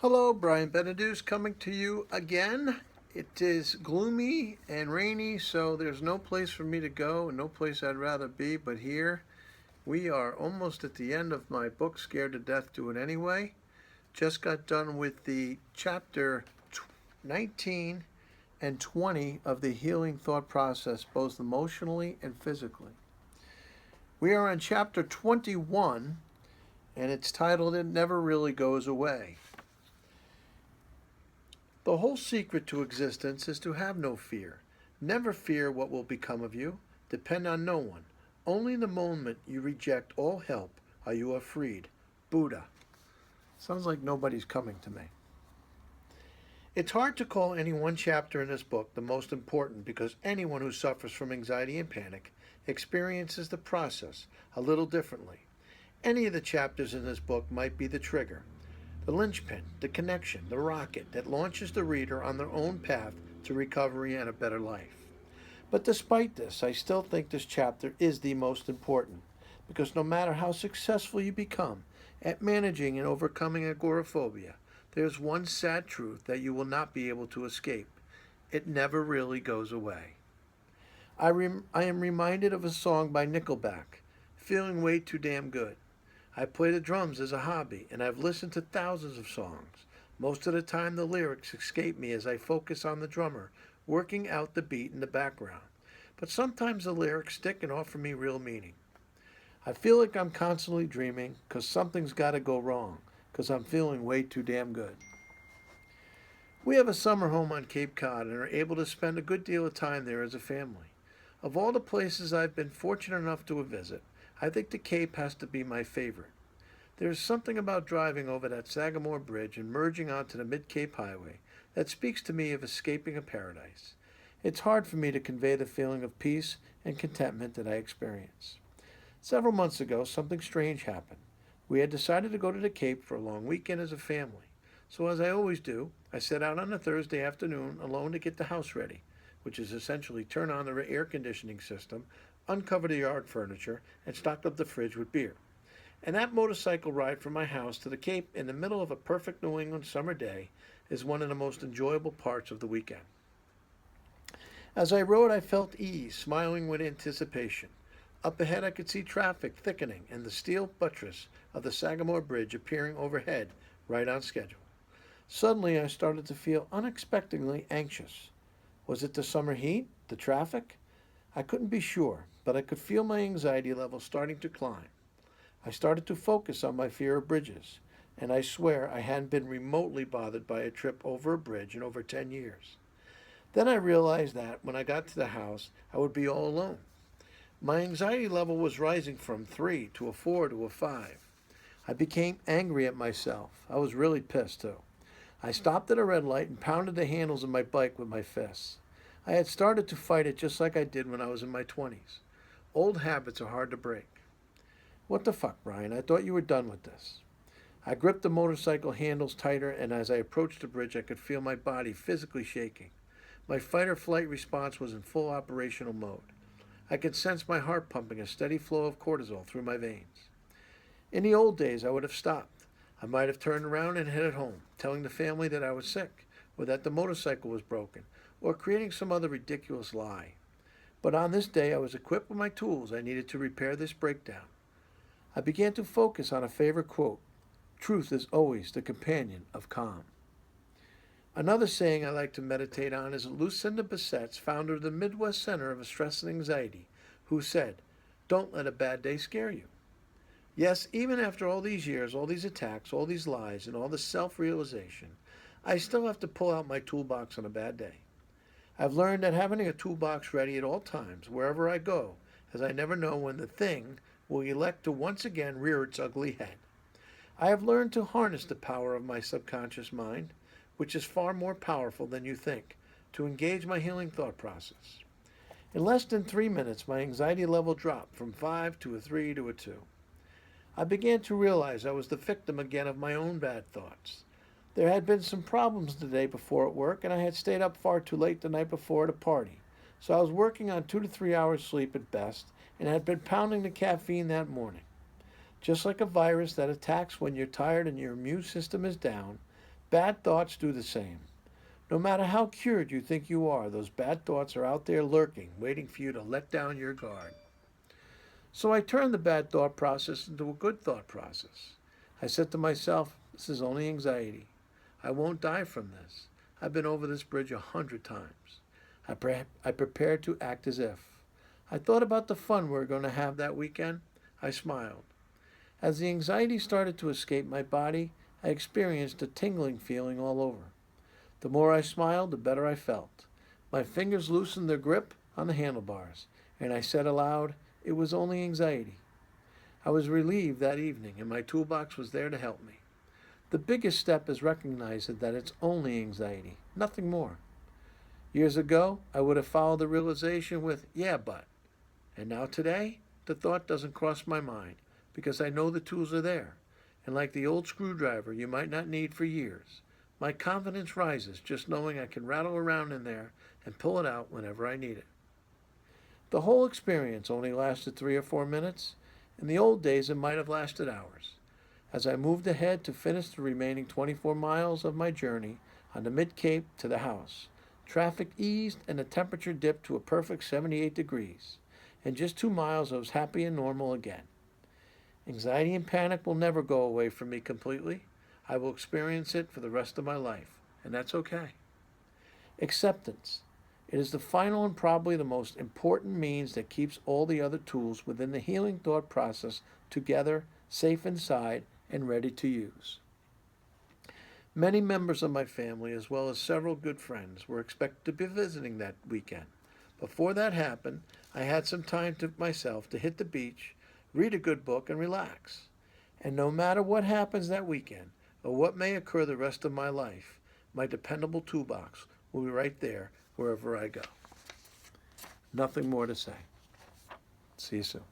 Hello, Brian Benedus coming to you again. It is gloomy and rainy, so there's no place for me to go and no place I'd rather be but here. We are almost at the end of my book, Scared to Death, Do It Anyway. Just got done with the chapter 19 and 20 of the healing thought process, both emotionally and physically. We are on chapter 21, and it's titled It Never Really Goes Away. The whole secret to existence is to have no fear. Never fear what will become of you. Depend on no one. Only in the moment you reject all help are you freed. Buddha. Sounds like nobody's coming to me. It's hard to call any one chapter in this book the most important because anyone who suffers from anxiety and panic experiences the process a little differently. Any of the chapters in this book might be the trigger, the linchpin, the connection, the rocket that launches the reader on their own path to recovery and a better life. But despite this, I still think this chapter is the most important because no matter how successful you become at managing and overcoming agoraphobia, there's one sad truth that you will not be able to escape. It never really goes away. I am reminded of a song by Nickelback, Feeling Way Too Damn Good. I play the drums as a hobby, and I've listened to thousands of songs. Most of the time, the lyrics escape me as I focus on the drummer, working out the beat in the background. But sometimes the lyrics stick and offer me real meaning. I feel like I'm constantly dreaming because something's got to go wrong, because I'm feeling way too damn good. We have a summer home on Cape Cod and are able to spend a good deal of time there as a family. Of all the places I've been fortunate enough to visit, I think the Cape has to be my favorite. There is something about driving over that Sagamore Bridge and merging onto the Mid-Cape Highway that speaks to me of escaping a paradise. It's hard for me to convey the feeling of peace and contentment that I experience. Several months ago, something strange happened. We had decided to go to the Cape for a long weekend as a family. So as I always do, I set out on a Thursday afternoon alone to get the house ready, which is essentially turn on the air conditioning system, uncover the yard furniture, and stock up the fridge with beer. And that motorcycle ride from my house to the Cape in the middle of a perfect New England summer day is one of the most enjoyable parts of the weekend. As I rode, I felt ease, smiling with anticipation. Up ahead, I could see traffic thickening and the steel buttress of the Sagamore Bridge appearing overhead, right on schedule. Suddenly, I started to feel unexpectedly anxious. Was it the summer heat? The traffic? I couldn't be sure, but I could feel my anxiety level starting to climb. I started to focus on my fear of bridges, and I swear I hadn't been remotely bothered by a trip over a bridge in over 10 years. Then I realized that when I got to the house, I would be all alone. My anxiety level was rising from 3 to a 4 to a 5. I became angry at myself. I was really pissed, too. I stopped at a red light and pounded the handles of my bike with my fists. I had started to fight it just like I did when I was in my 20s. Old habits are hard to break. What the fuck, Brian? I thought you were done with this. I gripped the motorcycle handles tighter, and as I approached the bridge, I could feel my body physically shaking. My fight or flight response was in full operational mode. I could sense my heart pumping a steady flow of cortisol through my veins. In the old days, I would have stopped. I might have turned around and headed home, telling the family that I was sick, or that the motorcycle was broken, or creating some other ridiculous lie. But on this day, I was equipped with my tools I needed to repair this breakdown. I began to focus on a favorite quote: truth is always the companion of calm. Another saying I like to meditate on is Lucinda Bassett's, founder of the Midwest Center of Stress and Anxiety, who said, "Don't let a bad day scare you." Yes, even after all these years, all these attacks, all these lies, and all this self-realization, I still have to pull out my toolbox on a bad day. I've learned that having a toolbox ready at all times, wherever I go, as I never know when the thing will elect to once again rear its ugly head. I have learned to harness the power of my subconscious mind, which is far more powerful than you think, to engage my healing thought process. In less than 3 minutes, my anxiety level dropped from 5 to a 3 to a 2. I began to realize I was the victim again of my own bad thoughts. There had been some problems the day before at work, and I had stayed up far too late the night before at a party. So I was working on 2 to 3 hours sleep at best, and had been pounding the caffeine that morning. Just like a virus that attacks when you're tired and your immune system is down, Bad thoughts do the same. No matter how cured you think you are, those bad thoughts are out there lurking, waiting for you to let down your guard. So I turned the bad thought process into a good thought process. I said to myself, this is only anxiety. I won't die from this. I've been over this bridge 100 times. I prepared to act as if. I thought about the fun we were going to have that weekend. I smiled. As the anxiety started to escape my body, I experienced a tingling feeling all over. The more I smiled, the better I felt. My fingers loosened their grip on the handlebars, and I said aloud, it was only anxiety. I was relieved that evening, and my toolbox was there to help me. The biggest step is recognizing that it's only anxiety, nothing more. Years ago, I would have followed the realization with, yeah, but. And now today, the thought doesn't cross my mind because I know the tools are there. And like the old screwdriver you might not need for years, my confidence rises just knowing I can rattle around in there and pull it out whenever I need it. The whole experience only lasted 3 or 4 minutes. In the old days, it might have lasted hours. As I moved ahead to finish the remaining 24 miles of my journey on the mid-Cape to the house, traffic eased and the temperature dipped to a perfect 78 degrees. In just 2 miles, I was happy and normal again. Anxiety and panic will never go away from me completely. I will experience it for the rest of my life, and that's okay. Acceptance. It is the final and probably the most important means that keeps all the other tools within the healing thought process together, safe inside, and ready to use. Many members of my family, as well as several good friends, were expected to be visiting that weekend. Before that happened, I had some time to myself to hit the beach, read a good book, and relax. And no matter what happens that weekend, or what may occur the rest of my life, my dependable toolbox will be right there wherever I go. Nothing more to say. See you soon.